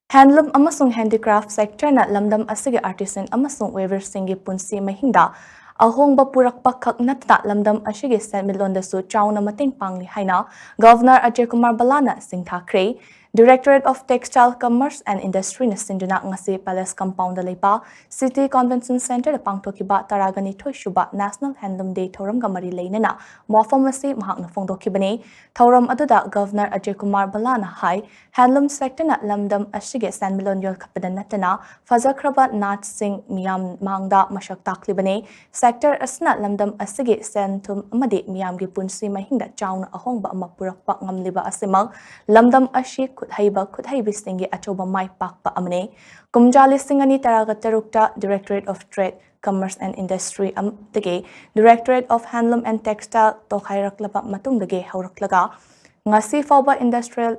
Handloom amasung handicraft sector na lamdam asige artisan amasung weaver singi punsi mahinda ahongba purakpa khak natna lamdam asige Shenmitlon da su chauna mating pangli haina Governor Ajay Kumar Balana singthakre Directorate of Textile Commerce and Industry na sinduna ngasi Palace Compound da leipa City Convention Center da pangthokiba taragani thoishuba National Handloom Day thoram gamari leinana mofam asi mahakna phongdokibani thoram aduda Governor Ajay Kumar Balana hai handloom sector na lamdam asige Shenmitlon yol kapadan natana fazakraba nat sing miyam mangda masyak taklibane sector asna lamdam asige sentum amadi miyam gi punsi mahingda chauna ahongba ama purakpa ngamliba asimang lamdam ashi khuthaibi singi achoba mai pakpa amane kumjali singani taraga tarukta Directorate of Trade Commerce and Industry dage Directorate of Handloom and Textile tokhairaklaba matungdage hauraklaga ngasi fawba industrial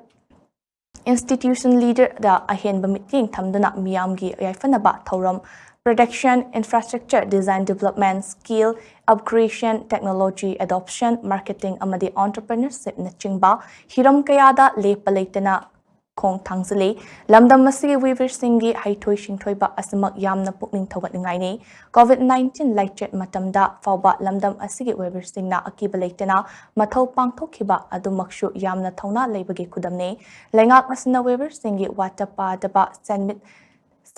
institution leader da ahenba meeting thamduna miyamgi yaifanaba thoram production infrastructure design development skill upgradation technology adoption marketing amadi entrepreneurship na chingba hiram kayada lepalaitana khong thangzale lamdam masigi weaver singi haithoi shingthoiba asimak yamna pukning thogatngai ni COVID-19 laichet matamda fawba lamdam asigi weaver singna akiba leitena mathau pangthokhiba adumakshu yamna thongna leibage khudamne lengak asna weaver singi watapa daba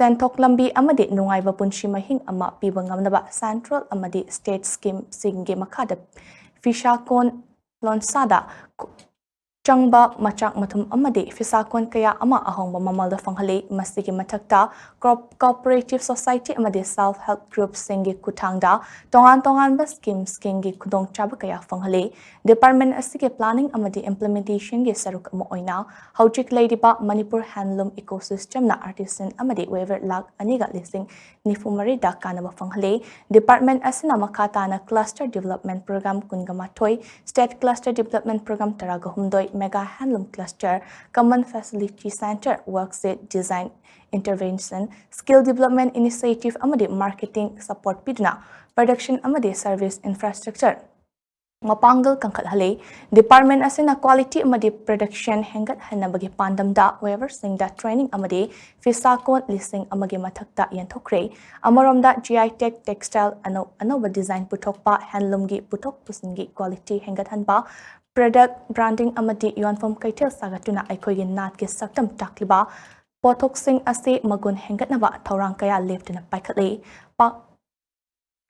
Senthok lambi amadi nungaiba punshi mahing ama piba ngamnaba central amadi state scheme singi makada Fishakon Lonsada Changba machak mathum amadi fisakon kaya ama ahongba mamalda fanghale masigi mathakta cooperative society amadi self help group singi kuthangda tongan ba scheme gi kudong chaba kaya fanghale department asige planning amadi implementation gi saruk ama oina hojik leidiba Manipur handloom ecosystem na artisan amadi weaver lak aniga lising nifumari da kanaba fanghale department asina makata na cluster development program kungamathoi state cluster development program taraga humdoi Mega Handloom Cluster, Common Facility Center, Workset Design Intervention, Skill Development Initiative amadi Marketing Support pidna, Production amadi Service Infrastructure. Mapangal kangkat hale, Department asina Quality amadi Production hengat hanabagi pandamda, weaver singda training amadi Fisakon lising amagi matakta yanthokre, Amaromda GI Tech Textile anoba design putokpa handloom gi putok pusingi quality hengat hanba, Product branding amadi yonfom kaitel sagatuna aikogi nat ke saktam takliba pothok sing ase magun hengatnaba thorang kaya leftuna paikhatle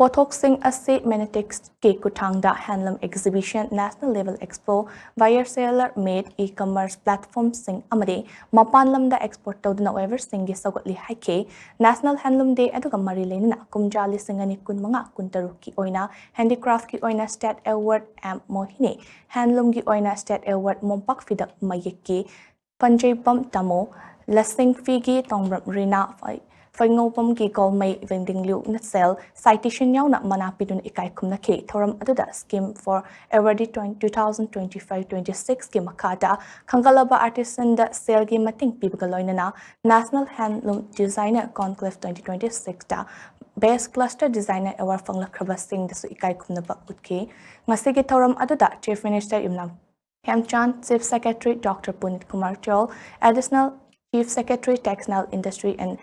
pothok sing ase manitex ke kuthangda handloom exhibition national level expo buyer seller made e-commerce platform sing amadi mapan lamda export tawduna weaver singi sagatli haike national handloom day aduga mari lenina kumjali singani kunmanga kuntaruki oina handicraft ki oina state award am mohini handloom gi oina state award mompak fidak mayeki panjaybam tamo lasing figi tongbram rina Fangopam gi golmay vending liu natsel citation yaw na manapidun ikai kumna ke thoram aduda scheme for award 2025-26 ki makata kangalaba artisan da sale gi mating pibgaloina na National Handloom Designer Conclave 2026 da Best Cluster Designer Award fanglakraba sing da su ikai kumna ba utke ngasigi thoram aduda Chief Minister Imnam Hemchand, Chief Secretary Dr. Punit Kumar Chol, Additional Chief Secretary Textile Industry and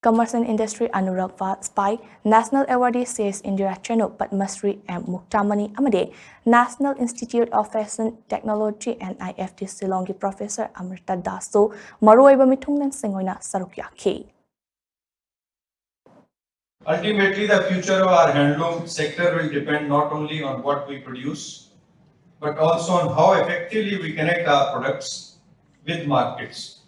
Commerce and Industry Anurag Spai, National Awardee CS Indira Chenu Padmasri M. Muktamani Amade, National Institute of Fashion Technology and IFT Silongi Professor Amrita Dasu, Maruiba Mitunglan Singoina Sarukya K. Ultimately, the future of our handloom sector will depend not only on what we produce, but also on how effectively we connect our products with markets.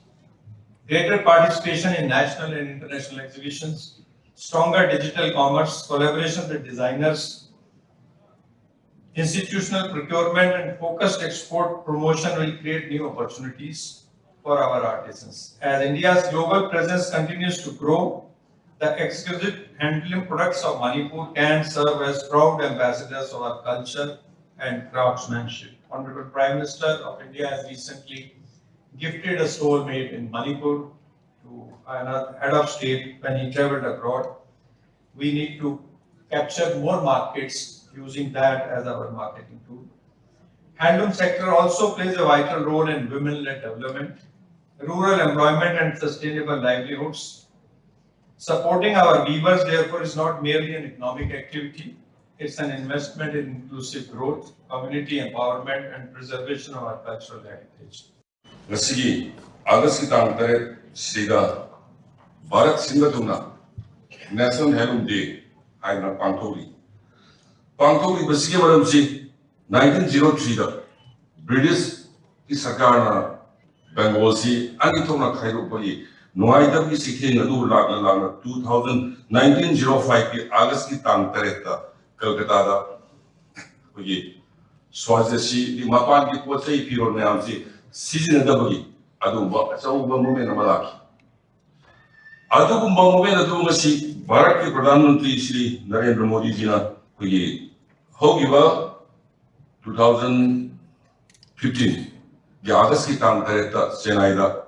Greater participation in national and international exhibitions, stronger digital commerce, collaboration with designers, institutional procurement and focused export promotion will create new opportunities for our artisans. As India's global presence continues to grow, the exquisite handloom products of Manipur can serve as proud ambassadors of our culture and craftsmanship. Honorable Prime Minister of India has recently gifted a stole made in Manipur to another head of state when he traveled abroad. We need to capture more markets using that as our marketing tool. Handloom sector also plays a vital role in women-led development. rural employment and sustainable livelihoods. Supporting our weavers, therefore, is not merely an economic activity, it's an investment in inclusive growth, community empowerment, and preservation of our cultural heritage. Ngasigi, August ki tang taret sida Bharat Singatuna National Handloom Day ay na pangtholi. Pangtholi basigi maram si 1903 da British ki sarkar na Bengal si ani thong na khairu pagi nuai da bi sikhe ngadu lagna 1905 ki August ki tang taret da Kolkata da pagi Swazesi di mapan ki pochai piro nyam si season da bagi adu ba chau ba mo na malaki adu kum ba mo na du ngasi Bharat ke Pradhan Mantri Shri Narendra Modi ji na pagi hogi ba 2015 di August ki tang taret da Chennai da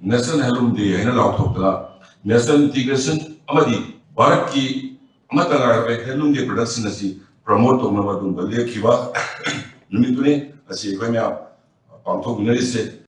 National Handloom Day hai na law thok da national integration amadi Bharat ki amata ngai be handloom de production asi promote to na ba dum ba le ki ba numitune asi ko mya pangthok nari se